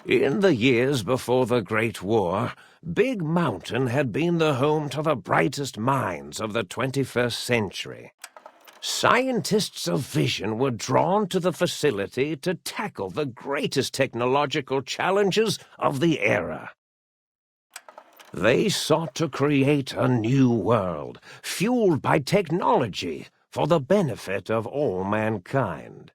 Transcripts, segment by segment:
In the years before the Great War, Big Mountain had been the home to the brightest minds of the 21st century. Scientists of vision were drawn to the facility to tackle the greatest technological challenges of the era. They sought to create a new world, fueled by technology for the benefit of all mankind.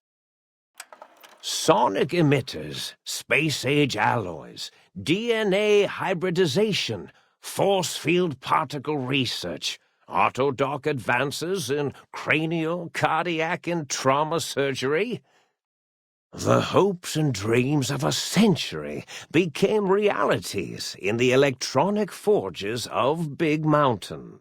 Sonic emitters, space-age alloys, DNA hybridization, force field particle research, autodoc advances in cranial, cardiac, and trauma surgery. The hopes and dreams of a century became realities in the electronic forges of Big Mountain.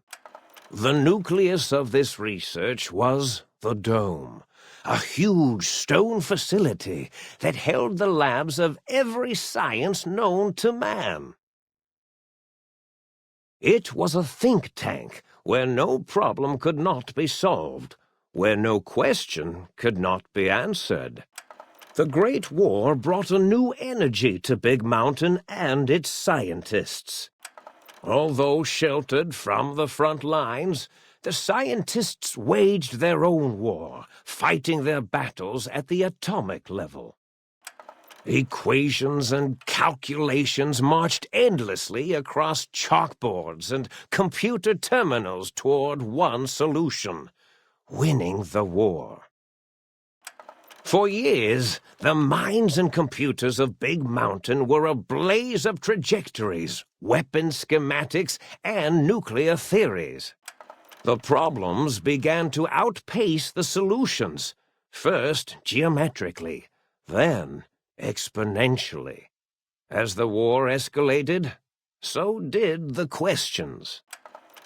The nucleus of this research was the Dome, a huge stone facility that held the labs of every science known to man. It was a think tank where no problem could not be solved, where no question could not be answered. The Great War brought a new energy to Big Mountain and its scientists. Although sheltered from the front lines, the scientists waged their own war, fighting their battles at the atomic level. Equations and calculations marched endlessly across chalkboards and computer terminals toward one solution: winning the war. For years, the minds and computers of Big Mountain were a blaze of trajectories, weapon schematics, and nuclear theories. The problems began to outpace the solutions, first geometrically, then exponentially. As the war escalated, so did the questions.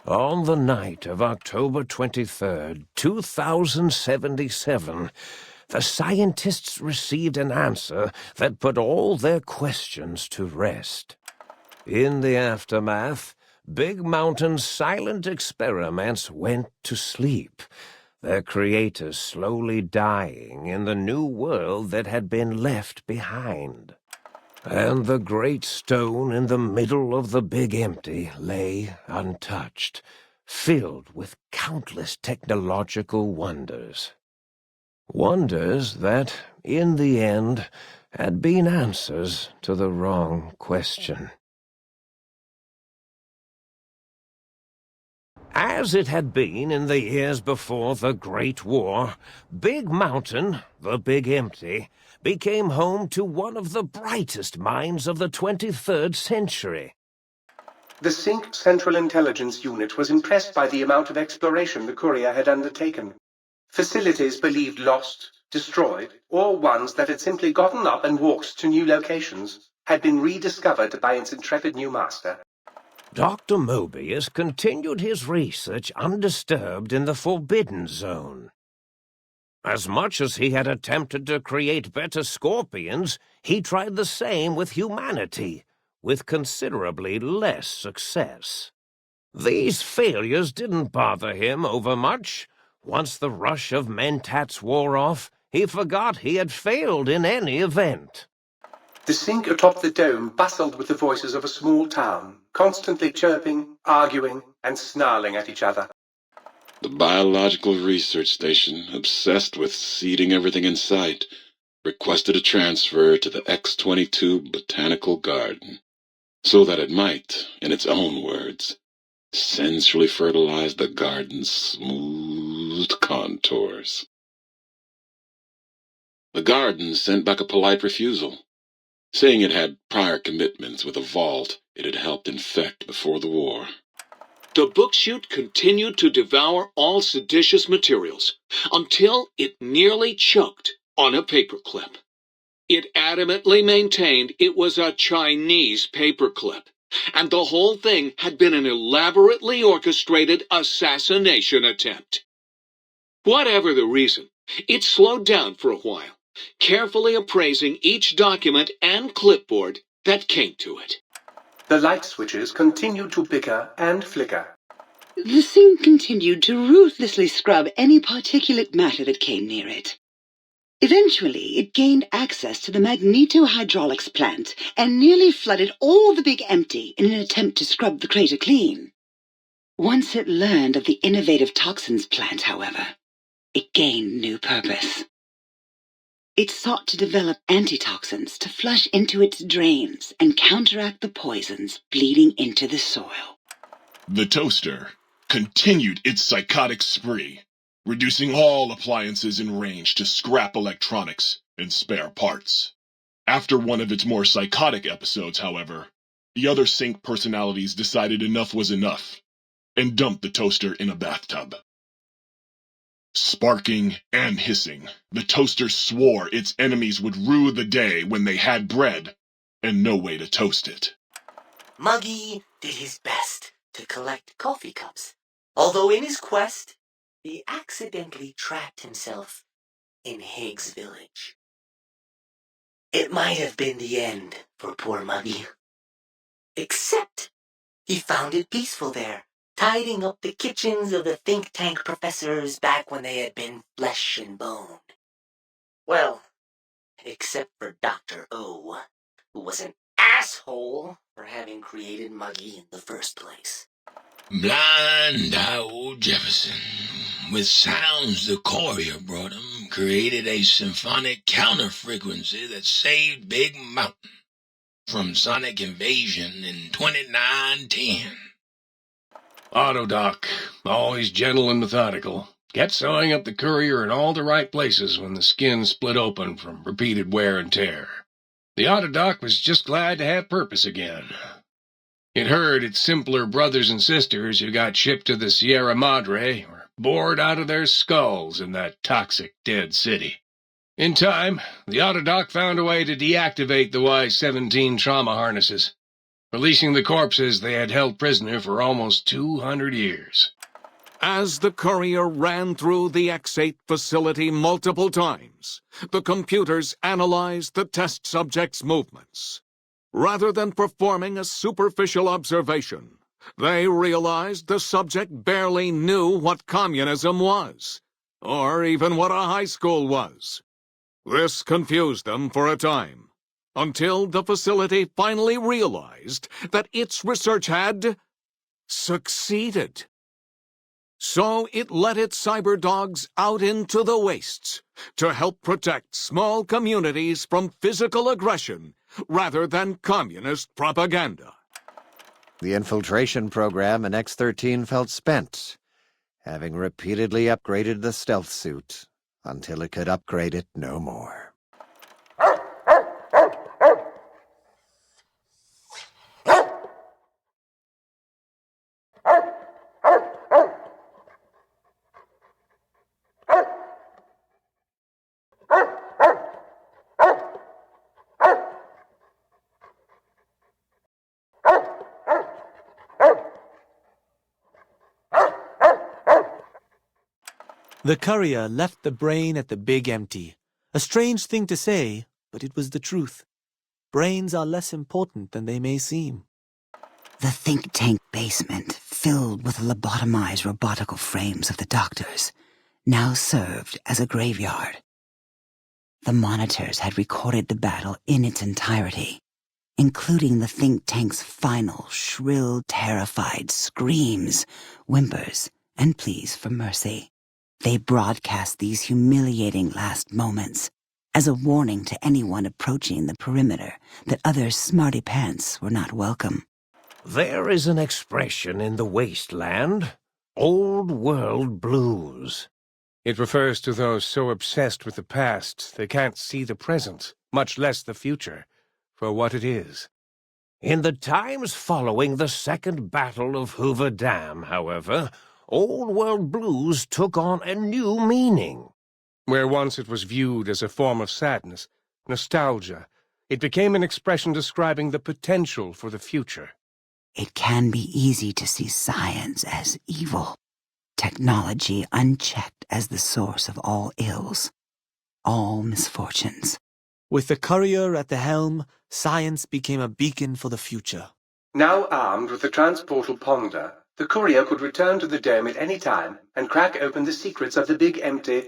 On the night of October 23rd, 2077, the scientists received an answer that put all their questions to rest. In the aftermath, Big Mountain's silent experiments went to sleep, their creators slowly dying in the new world that had been left behind. And the great stone in the middle of the Big Empty lay untouched, filled with countless technological wonders. Wonders that, in the end, had been answers to the wrong question. As it had been in the years before the Great War, Big Mountain, the Big Empty, became home to one of the brightest minds of the 23rd century. The Sync Central Intelligence Unit was impressed by the amount of exploration the courier had undertaken. Facilities believed lost, destroyed, or ones that had simply gotten up and walked to new locations had been rediscovered by its intrepid new master. Dr. Mobius continued his research undisturbed in the Forbidden Zone. As much as he had attempted to create better scorpions, he tried the same with humanity, with considerably less success. These failures didn't bother him overmuch. Once the rush of Mentats wore off, he forgot he had failed in any event. The Sync atop the dome bustled with the voices of a small town, constantly chirping, arguing, and snarling at each other. The biological research station, obsessed with seeding everything in sight, requested a transfer to the X-22 Botanical Garden, so that it might, in its own words, sensually fertilize the garden's smooth contours. The garden sent back a polite refusal, saying it had prior commitments with a vault it had helped infect before the war. The book-chute continued to devour all seditious materials until it nearly choked on a paperclip. It adamantly maintained it was a Chinese paperclip, and the whole thing had been an elaborately orchestrated assassination attempt. Whatever the reason, it slowed down for a while, carefully appraising each document and clipboard that came to it. The light switches continued to bicker and flicker. The Sync continued to ruthlessly scrub any particulate matter that came near it. Eventually, it gained access to the magnetohydraulics plant and nearly flooded all the Big Empty in an attempt to scrub the crater clean. Once it learned of the innovative toxins plant, however, it gained new purpose. It sought to develop antitoxins to flush into its drains and counteract the poisons bleeding into the soil. The toaster continued its psychotic spree, reducing all appliances in range to scrap electronics and spare parts. After one of its more psychotic episodes, however, the other Sync personalities decided enough was enough and dumped the toaster in a bathtub. Sparking and hissing, the toaster swore its enemies would rue the day when they had bread and no way to toast it. Muggy did his best to collect coffee cups, although in his quest, he accidentally trapped himself in Higgs Village. It might have been the end for poor Muggy. Except he found it peaceful there, tidying up the kitchens of the think tank professors back when they had been flesh and bone. Well, except for Dr. O, who was an asshole for having created Muggy in the first place. Blind old Jefferson, with sounds the courier brought him, created a symphonic counter-frequency that saved Big Mountain from sonic invasion in 2910. Autodoc, always gentle and methodical, kept sewing up the courier in all the right places when the skin split open from repeated wear and tear. The Autodoc was just glad to have purpose again. It heard its simpler brothers and sisters who got shipped to the Sierra Madre were bored out of their skulls in that toxic dead city. In time, the Autodoc found a way to deactivate the Y-17 trauma harnesses, releasing the corpses they had held prisoner for almost 200 years. As the courier ran through the X-8 facility multiple times, the computers analyzed the test subject's movements. Rather than performing a superficial observation, they realized the subject barely knew what communism was, or even what a high school was. This confused them for a time, until the facility finally realized that its research had succeeded. So it let its cyber dogs out into the wastes to help protect small communities from physical aggression rather than communist propaganda. The infiltration program in X-13 felt spent, having repeatedly upgraded the stealth suit until it could upgrade it no more. The courier left the brain at the Big Empty. A strange thing to say, but it was the truth. Brains are less important than they may seem. The think tank basement, filled with the lobotomized robotical frames of the doctors, now served as a graveyard. The monitors had recorded the battle in its entirety, including the think tank's final, shrill, terrified screams, whimpers, and pleas for mercy. They broadcast these humiliating last moments as a warning to anyone approaching the perimeter that other smarty pants were not welcome. There is an expression in the Wasteland, old world blues. It refers to those so obsessed with the past they can't see the present, much less the future, for what it is. In the times following the Second Battle of Hoover Dam, however, Old World Blues took on a new meaning. Where once it was viewed as a form of sadness, nostalgia, it became an expression describing the potential for the future. It can be easy to see science as evil, technology unchecked as the source of all ills, all misfortunes. With the courier at the helm, science became a beacon for the future. Now armed with the transportal ponder, the courier could return to the dome at any time and crack open the secrets of the Big Empty